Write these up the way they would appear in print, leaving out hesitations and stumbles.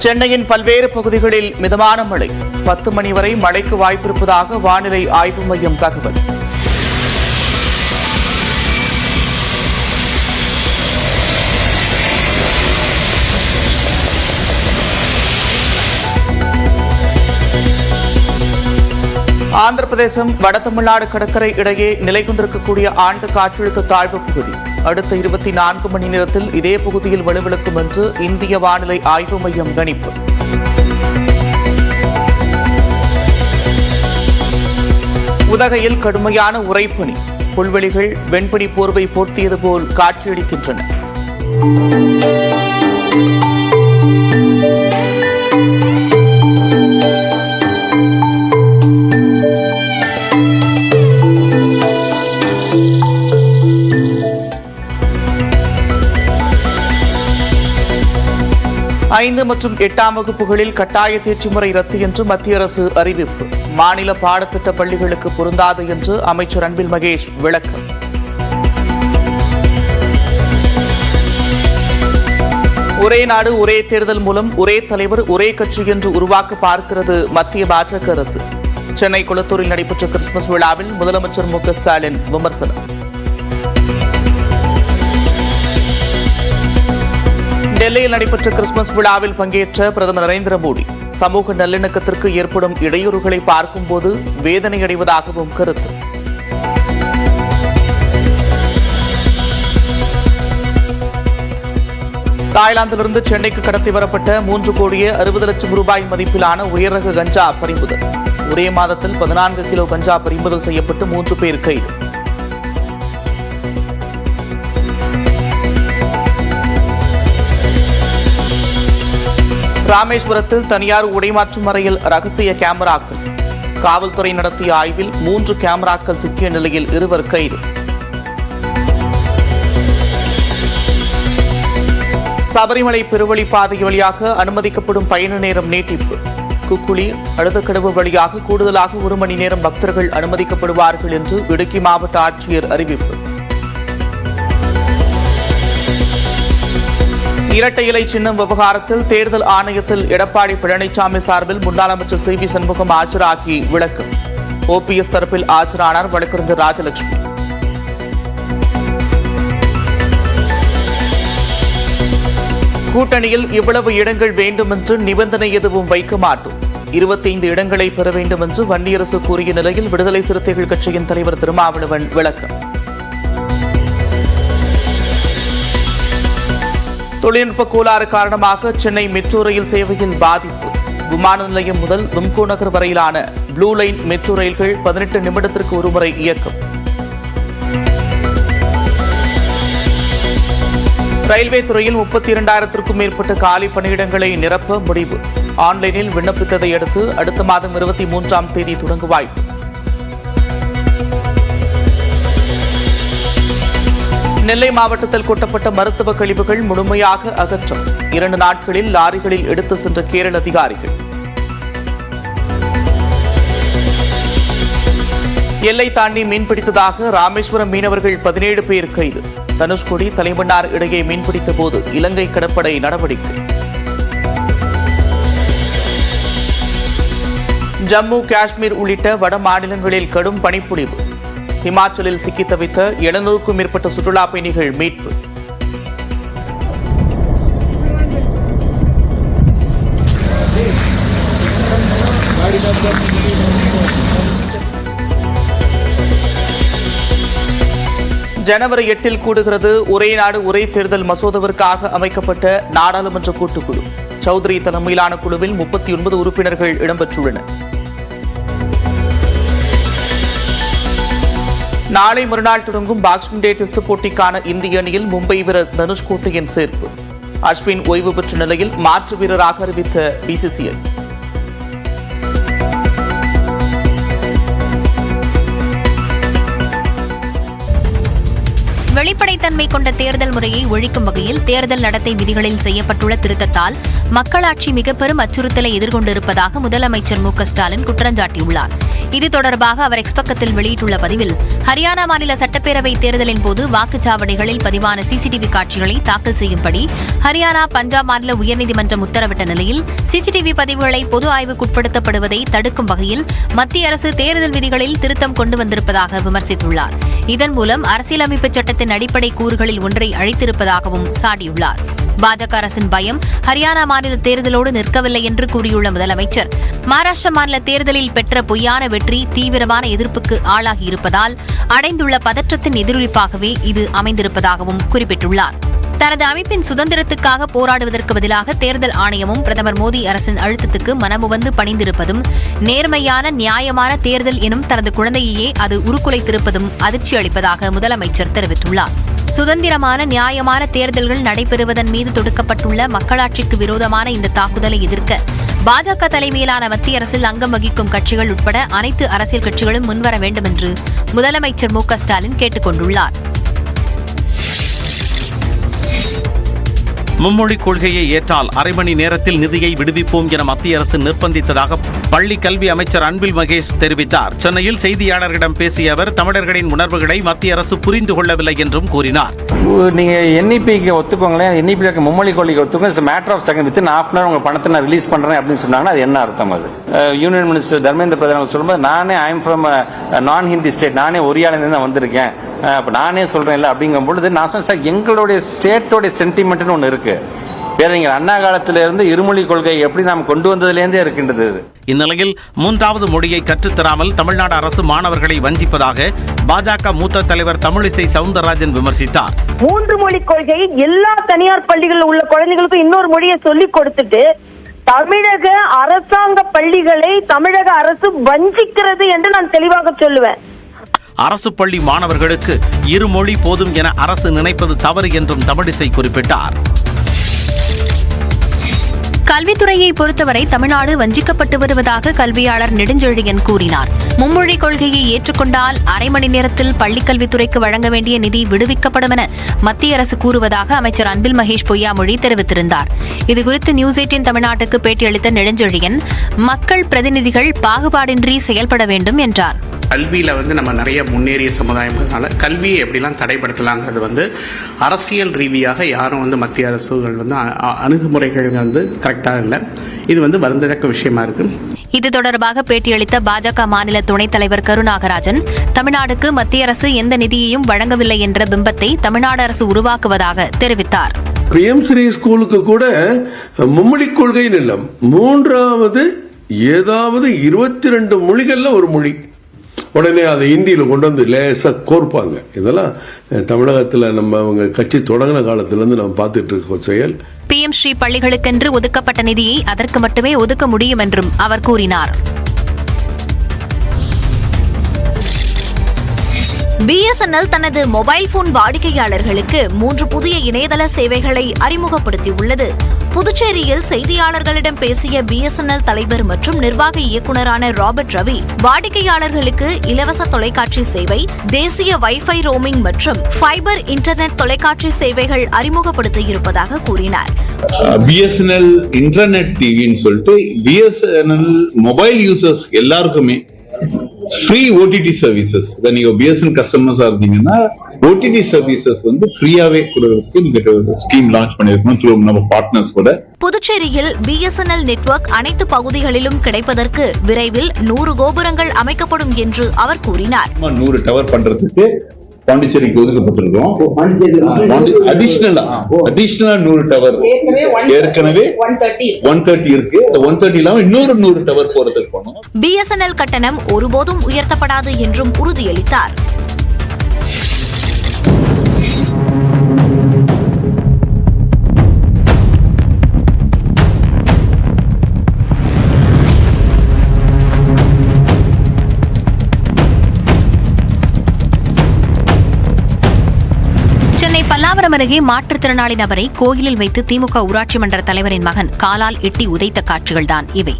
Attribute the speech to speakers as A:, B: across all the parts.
A: சென்னையின் பல்வேறு பகுதிகளில் மிதமான மழை. 10 மணி வரை மழைக்கு வாய்ப்பிருப்பதாக வானிலை ஆய்வு மையம் தகவல். ஆந்திர பிரதேசம் வட தமிழ்நாடு கடற்கரை இடையே நிலை கொண்டிருக்கக்கூடிய ஆழ்ந்த காற்றழுத்த தாழ்வு பகுதி அடுத்த 24 மணி நேரத்தில் இதே பகுதியில் வலுவிழக்கும் என்று இந்திய வானிலை ஆய்வு மையம் கணிப்பு. உதகையில் கடுமையான உறைபனி. புல்வெளிகள் வெண்பனி போர்வை போர்த்தியது போல் காட்சியளிக்கின்றன. ஐந்து மற்றும் 8ஆம் வகுப்புகளில் கட்டாய தேர்ச்சி முறை ரத்து என்று மத்திய அரசு அறிவிப்பு. மாநில பாடத்திட்ட பள்ளிகளுக்கு பொருந்தாது என்று அமைச்சர் அன்பில் மகேஷ் விளக்கம். ஒரே நாடு ஒரே தேர்தல் மூலம் ஒரே தலைவர் ஒரே கட்சி என்று உருவாக்க பார்க்கிறது மத்திய பாஜக அரசு. சென்னை குளத்தூரில் நடைபெற்ற கிறிஸ்துமஸ் விழாவில் முதலமைச்சர் மு க ஸ்டாலின் விமர்சனம். டெல்லியில் நடைபெற்ற கிறிஸ்துமஸ் விழாவில் பங்கேற்ற பிரதமர் நரேந்திர மோடி சமூக நல்லிணக்கத்திற்கு ஏற்படும் இடையூறுகளை பார்க்கும்போது வேதனையடைவதாகவும் கருத்து. தாய்லாந்திலிருந்து சென்னைக்கு கடத்தி வரப்பட்ட 3,60,00,000 ரூபாய் மதிப்பிலான உயர்ரக கஞ்சா பறிமுதல். ஒரே மாதத்தில் 14 கிலோ கஞ்சா பறிமுதல் செய்யப்பட்டு 3 பேர் கைது. ராமேஸ்வரத்தில் தனியார் உடைமாற்றும் அறையில் ரகசிய கேமராக்கள். காவல்துறை நடத்திய ஆய்வில் 3 கேமராக்கள் சிக்கிய நிலையில் 2 கைது. சபரிமலை பெருவழி பாதை வழியாக அனுமதிக்கப்படும் பயண நேரம் நீட்டிப்பு. குக்குளி அழுதக்கடவு வழியாக கூடுதலாக 1 மணி நேரம் பக்தர்கள் அனுமதிக்கப்படுவார்கள் என்று இடுக்கி மாவட்ட ஆட்சியர் அறிவிப்பு. இரட்டை இலை சின்னம் விவகாரத்தில் தேர்தல் ஆணையத்தில் எடப்பாடி பழனிசாமி சார்பில் முன்னாள் அமைச்சர் சி வி சண்முகம் ஆஜராகி விளக்கம். ஓபிஎஸ் தரப்பில் ஆஜரானார் வழக்கறிஞர் ராஜலட்சுமி. கூட்டணியில் இவ்வளவு இடங்கள் வேண்டும் என்று நிபந்தனை எதுவும் வைக்க மாட்டோம். 25 இடங்களை பெற வேண்டும் என்று வன்னியரசு கூறிய நிலையில் விடுதலை சிறுத்தைகள் கட்சியின் தலைவர் திருமாவளவன் விளக்கம். தொழில்நுட்ப கோளாறு காரணமாக சென்னை மெட்ரோ ரயில் சேவையில் பாதிப்பு. விமான நிலையம் முதல் விம்கோ நகர் வரையிலான ப்ளூ லைன் மெட்ரோ ரயில்கள் 18 நிமிடத்திற்கு ஒருமுறை இயக்கம். ரயில்வே துறையில் 32,000க்கும் மேற்பட்ட காலி பணியிடங்களை நிரப்ப முடிவு. ஆன்லைனில் விண்ணப்பித்ததை அடுத்து அடுத்த மாதம் 23ஆம் தேதி தொடங்க வாய்ப்பு. நெல்லை மாவட்டத்தில் கொட்டப்பட்ட மருத்துவ கழிவுகள் முழுமையாக அகற்றம். 2 நாட்களில் லாரிகளில் எடுத்து சென்ற கேரள அதிகாரிகள். எல்லை தாண்டி மீன்பிடித்ததாக ராமேஸ்வரம் மீனவர்கள் 17 பேர் கைது. தனுஷ்கோடி தலைமன்னார் இடையே மீன்பிடித்த போது இலங்கை கடற்படை நடவடிக்கை. ஜம்மு காஷ்மீர் உள்ளிட்ட வட மாநிலங்களில் கடும் பனிப்பொழிவு. ஹிமாச்சலில் சிக்கித் தவித்த 700க்கும் மேற்பட்ட சுற்றுலா பயணிகள் மீட்பு. ஜனவரி 8 கூடுகிறது ஒரே நாடு ஒரே தேர்தல் மசோதாவிற்காக அமைக்கப்பட்ட நாடாளுமன்ற கூட்டுக்குழு. சௌத்ரி தலைமையிலான குழுவில் 39 உறுப்பினர்கள் இடம்பெற்றுள்ளனர். நாளை மறுநாள் தொடங்கும் பாக்ஸிங் டே டெஸ்ட் போட்டிக்கான இந்திய அணியில் மும்பை வீரர் தனுஷ் கோட்டையின் சேர்ப்பு. அஸ்வின் ஓய்வு பெற்ற நிலையில் மாற்று வீரராக அறிவித்த பிசிசிஐ.
B: வெளிப்படைத்தன்மை கொண்ட தேர்தல் முறையை ஒழிக்கும் வகையில் தேர்தல் நடத்தை விதிகளில் செய்யப்பட்டுள்ள திருத்தத்தால் மக்களாட்சி மிக பெரும் அச்சுறுத்தலை எதிர்கொண்டிருப்பதாக முதலமைச்சர் மு.க.ஸ்டாலின் குற்றஞ்சாட்டியுள்ளார். இது தொடர்பாக அவர் எக்ஸ் பக்கத்தில் வெளியிட்டுள்ள பதிவில், ஹரியானா மாநில சட்டப்பேரவை தேர்தலின் போது வாக்குச்சாவடிகளில் பதிவான சிசிடிவி காட்சிகளை தாக்கல் செய்யும்படி ஹரியானா, பஞ்சாப் மாநில உயர்நீதிமன்றம் உத்தரவிட்ட நிலையில் சிசிடிவி பதிவுகளை பொது ஆய்வுக்குட்படுத்தப்படுவதை தடுக்கும் வகையில் மத்திய அரசு தேர்தல் விதிகளில் திருத்தம் கொண்டு வந்திருப்பதாக விமர்சித்துள்ளார். இதன் மூலம் அரசியலமைப்பு சட்டத்தின் அடிப்படை கூறுகளில் ஒன்றை அழித்திருப்பதாகவும் சாடியுள்ளார். பாஜக அரசின் பயம் ஹரியானா மாநில தேர்தலோடு நிற்கவில்லை என்று கூறியுள்ள முதலமைச்சர், மகாராஷ்டிரா மாநில தேர்தலில் பெற்ற பொய்யான வெற்றி தீவிரமான எதிர்ப்புக்கு ஆளாகியிருப்பதால் அடைந்துள்ள பதற்றத்தின் எதிரொலிப்பாகவே இது அமைந்திருப்பதாகவும் குறிப்பிட்டுள்ளார். தனது அமைப்பின் சுதந்திரத்துக்காக போராடுவதற்கு பதிலாக தேர்தல் ஆணையமும் பிரதமர் மோடி அரசின் அழுத்தத்துக்கு மனமுவந்து பணிந்திருப்பதும், நேர்மையான நியாயமான தேர்தல் எனும் தனது குழந்தையையே அது உருக்குலைத்திருப்பதும் அதிர்ச்சி அளிப்பதாக முதலமைச்சர் தெரிவித்துள்ளார். சுதந்திரமான நியாயமான தேர்தல்கள் நடைபெறுவதன் மீது தொடுக்கப்பட்டுள்ள மக்களாட்சிக்கு விரோதமான இந்த தாக்குதலை எதிர்க்க பாஜக தலைமையிலான மத்திய அரசில் அங்கம் வகிக்கும் கட்சிகள் உட்பட அனைத்து அரசியல் கட்சிகளும் முன்வர வேண்டும் என்று முதலமைச்சர் மு.க.ஸ்டாலின் கேட்டுக் கொண்டுள்ளார்.
C: மும்மொழிக் கொள்கையை ஏற்றால் அரை மணி நேரத்தில் நிதியை விடுவிப்போம் என மத்திய அரசு நிர்பந்தித்ததாக பள்ளி கல்வி அமைச்சர் அன்பில் மகேஷ் தெரிவித்தார். சென்னையில் செய்தியாளர்களிடம் பேசிய அவர், தமிழர்களின் உணர்வுகளை மத்திய அரசு புரிந்து கொள்ளவில்லை என்றும் கூறினார்.
D: நீங்க என்இபிக்கு ஒத்துக்கோங்களேன், என்இபி மும்மொழி கொள்கைக்கு ஒத்துக்கோங்க, matter of second within half an hour உங்க பணத்தை நான் ரிலீஸ் பண்றேன் அப்படின்னு சொன்னாங்கன்னா அது என்ன அர்த்தம்? அது யூனியன் மினிஸ்டர் தர்மேந்திர பிரதான் சொல்லும்போது, நானே ஐ எம் ஃப்ரம் நான் ஹிந்தி ஸ்டேட், நானே ஒரியாலேருந்து தான் வந்திருக்கேன், அப்ப நானே சொல்றேன் இல்லை அப்படிங்கும் பொழுது நான் சொன்னேன், சார் எங்களுடைய ஸ்டேட்டோட சென்டிமெண்ட்னு ஒன்று இருக்கு. பேரறிஞர் அண்ணா காலத்திலிருந்து இருமொழி கொள்கை எப்படி நாம் கொண்டு வந்ததிலேருந்தே இருக்கின்றது.
C: இந்நிலையில் மூன்றாவது மொழியை கற்றுத்தராமல் தமிழ்நாடு அரசு மாணவர்களை வஞ்சிப்பதாக பாஜக மூத்த தலைவர் தமிழிசை சவுந்தரராஜன் விமர்சித்தார்.
E: 3 மொழி கொள்கை எல்லா தனியார் பள்ளிகளில் உள்ள குழந்தைகளுக்கும் இன்னொரு மொழியை சொல்லிக் கொடுத்துட்டு தமிழக அரசாங்க பள்ளிகளை தமிழக அரசு வஞ்சிக்கிறது என்று நான் தெளிவாக சொல்லுவேன்.
C: அரசு பள்ளி மாணவர்களுக்கு இருமொழி போதும் என அரசு நினைப்பது தவறு என்றும் தமிழிசை குறிப்பிட்டார்.
B: கல்வித்துறையை பொறுத்தவரை தமிழ்நாடு வஞ்சிக்கப்பட்டு வருவதாக கல்வியாளர் நெடுஞ்செழியன் கூறினார். மும்மொழி கொள்கையை ஏற்றுக்கொண்டால் அரை மணி நேரத்தில் பள்ளிக்கல்வித்துறைக்கு வழங்க வேண்டிய நிதி விடுவிக்கப்படும் என மத்திய அரசு கூறுவதாக அமைச்சர் அன்பில் மகேஷ் பொய்யாமொழி தெரிவித்திருந்தார். இதுகுறித்து நியூஸ் 18 தமிழ்நாட்டுக்கு பேட்டியளித்த நெடுஞ்செழியன், மக்கள் பிரதிநிதிகள் பாகுபாடின்றி செயல்பட வேண்டும் என்றார்.
F: கல்வியில் நம்ம நிறைய முன்னேறிய சமுதாயம்னால கல்வியை எப்படிலாம் தடைப்படுத்தலாங்கிறது அரசியல் ரீதியாக யாரும் மத்திய அரசுகள் அணுகுமுறைகள் கரெக்டாக இல்லை. இது வருந்தத்தக்க விஷயமா இருக்கு.
B: இது தொடர்பாக பேட்டியளித்த பாஜக மாநில துணைத் தலைவர் கருநாகராஜன், தமிழ்நாடுக்கு மத்திய அரசு எந்த நிதியையும் வழங்கவில்லை என்ற பிம்பத்தை தமிழ்நாடு அரசு உருவாக்குவதாக தெரிவித்தார்.
G: பிஎம்ஸ்ரீ ஸ்கூலுக்கு கூட மும்மொழி கொள்கைன்னு இல்லை, மூன்றாவது ஏதாவது 22 மொழிகள்ல ஒரு மொழி, உடனே அதை இந்தியில் கொண்டு வந்து லேசா கோர்ப்பாங்க. இதெல்லாம் தமிழகத்தில் நம்ம அவங்க கட்சி தொடங்கின காலத்திலிருந்து நம்ம பார்த்துட்டு இருக்க செயல்.
B: PM ஸ்ரீ பள்ளிகளுக்கென்று ஒதுக்கப்பட்ட நிதியை அதற்கு மட்டுமே ஒதுக்க முடியும் என்றும் அவர் கூறினார்.
H: BSNL தனது மொபைல் போன் வாடிக்கையாளர்களுக்கு 3 புதிய இணையதள சேவைகளை அறிமுகப்படுத்தியுள்ளது. புதுச்சேரியில் செய்தியாளர்களிடம் பேசிய BSNL தலைவர் மற்றும் நிர்வாக இயக்குநரான ராபர்ட் ரவி, வாடிக்கையாளர்களுக்கு இலவச தொலைக்காட்சி சேவை, தேசிய வைஃபை ரோமிங் மற்றும் ஃபைபர் இன்டர்நெட் தொலைக்காட்சி சேவைகள் அறிமுகப்படுத்தியிருப்பதாக கூறினார்.
I: BSNL இன்டர்நெட் டிவின்னு சொல்லிட்டு BSNL மொபைல் யூசர்ஸ் எல்லாருக்குமே ஃப்ரீ OTT சர்வீசஸ். நீங்க BSNL கஸ்டமர்ஸா இருந்தீங்கன்னா OTT சர்வீசஸ் ஃப்ரீயாவே கொடுக்கிறதுக்கு நீங்க ஸ்கீம் லான்ச் பண்ணிருக்கோம் த்ரூ நம்ம பார்ட்னர்ஸ் கூட.
H: புதுச்சேரியில் BSNL நெட்வொர்க் அனைத்து பகுதிகளிலும் கிடைப்பதற்கு விரைவில் 100 கோபுரங்கள் அமைக்கப்படும் என்று அவர் கூறினார்.
I: 100 டவர் பண்றதுக்கு பாண்டிச்சேரிக்கு ஒதுக்கப்பட்டிருக்கோம். அடிஷனலா 100 டவர் ஏற்கனவே 130 இருக்கு. 130 இல்லாம இன்னொரு 100 டவர் போறதுக்கு போனோம்.
H: BSNL கட்டணம் ஒருபோதும் உயர்த்தப்படாது என்றும் உறுதியளித்தார்.
B: பல்லாவரம் அருகே மாற்றுத்திறனாளி நபரை கோயிலில் வைத்து திமுக ஊராட்சி மன்ற தலைவரின் மகன் காலால் எட்டி உதைத்த காட்சிகள்தான் இவை.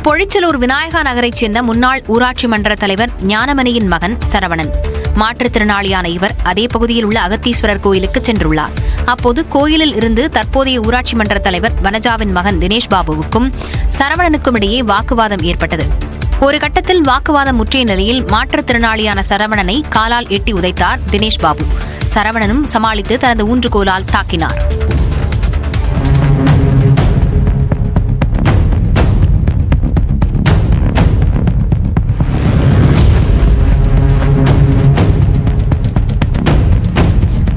B: பொழிச்சலூர் விநாயகா நகரைச் சேர்ந்த முன்னாள் ஊராட்சி மன்ற தலைவர் ஞானமணியின் மகன் சரவணன் மாற்றுத்திறனாளியான இவர் அதே பகுதியில் உள்ள அகத்தீஸ்வரர் கோயிலுக்கு சென்றுள்ளார். அப்போது கோயிலில் இருந்து தற்போதைய ஊராட்சி மன்ற தலைவர் வனஜாவின் மகன் தினேஷ் பாபுவுக்கும் சரவணனுக்கும் இடையே வாக்குவாதம் ஏற்பட்டது. ஒரு கட்டத்தில் வாக்குவாதம் முற்றிய நிலையில் மாற்றுத்திறனாளியான சரவணனை காலால் எட்டி உதைத்தார் தினேஷ் பாபு. சரவணனும் சமாளித்து தனது ஊன்றுகோலால் தாக்கினார்.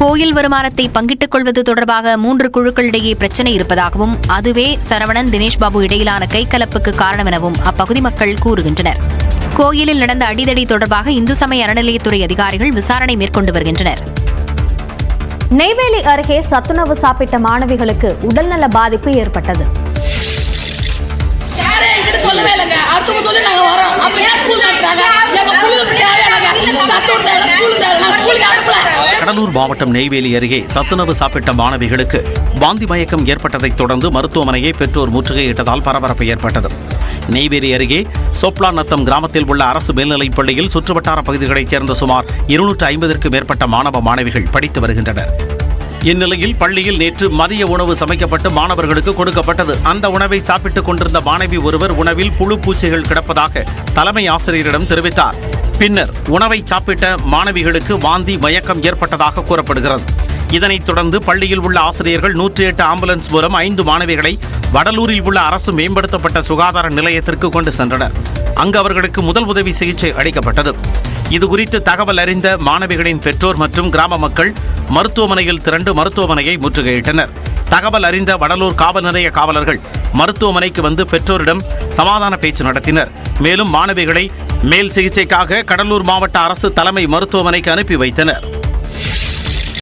B: கோயில் வருமானத்தை பங்கிட்டுக் கொள்வது தொடர்பாக 3 குழுக்களிடையே பிரச்சினை இருப்பதாகவும் அதுவே சரவணன் தினேஷ் பாபு இடையிலான கைகலப்புக்கு காரணம் எனவும் அப்பகுதி மக்கள் கூறுகின்றனர். கோயிலில் நடந்த அடிதடி தொடர்பாக இந்து சமய அறநிலையத்துறை அதிகாரிகள் விசாரணை மேற்கொண்டு வருகின்றனர்.
H: நெய்வேலி அருகே சத்துணவு சாப்பிட்ட மாணவிகளுக்கு உடல்நல பாதிப்பு ஏற்பட்டது.
C: கடலூர் மாவட்டம் நெய்வேலி அருகே சத்துணவு சாப்பிட்ட மாணவிகளுக்கு வாந்தி மயக்கம் ஏற்பட்டதைத் தொடர்ந்து மருத்துவமனையை பெற்றோர் முற்றுகையிட்டதால் பரபரப்பு ஏற்பட்டது. நெய்வேலி அருகே சோப்லாநத்தம் கிராமத்தில் உள்ள அரசு மேல்நிலைப் பள்ளியில் சுற்றுவட்டார பகுதிகளைச் சேர்ந்த சுமார் 250க்கும் மேற்பட்ட மாணவ மாணவிகள் படித்து வருகின்றனர். இந்நிலையில் பள்ளியில் நேற்று மதிய உணவு சமைக்கப்பட்டு மாணவர்களுக்கு கொடுக்கப்பட்டது. அந்த உணவை சாப்பிட்டுக் கொண்டிருந்த மாணவி ஒருவர் உணவில் புழு பூச்சிகள் கிடப்பதாக தலைமை ஆசிரியரிடம் தெரிவித்தார். பின்னர் உணவை சாப்பிட்ட மாணவிகளுக்கு வாந்தி மயக்கம் ஏற்பட்டதாக கூறப்படுகிறது. இதனைத் தொடர்ந்து பள்ளியில் உள்ள ஆசிரியர்கள் 108 ஆம்புலன்ஸ் மூலம் 5 மாணவிகளை வடலூரில் உள்ள அரசு மேம்படுத்தப்பட்ட சுகாதார நிலையத்திற்கு கொண்டு சென்றனர். அங்கு அவர்களுக்கு முதல் உதவி சிகிச்சை அளிக்கப்பட்டது. இதுகுறித்து தகவல் அறிந்த மாணவிகளின் பெற்றோர் மற்றும் கிராம மக்கள் மருத்துவமனையில் திரண்டு மருத்துவமனையை முற்றுகையிட்டனர். தகவல் அறிந்த வடலூர் காவல் நிலைய காவலர்கள் மருத்துவமனைக்கு வந்து பெற்றோரிடம் சமாதான பேச்சு நடத்தினர். மேலும் மாணவிகளை மேல் சிகிச்சைக்காக கடலூர் மாவட்ட அரசு தலைமை மருத்துவமனைக்கு அனுப்பி வைத்தனர்.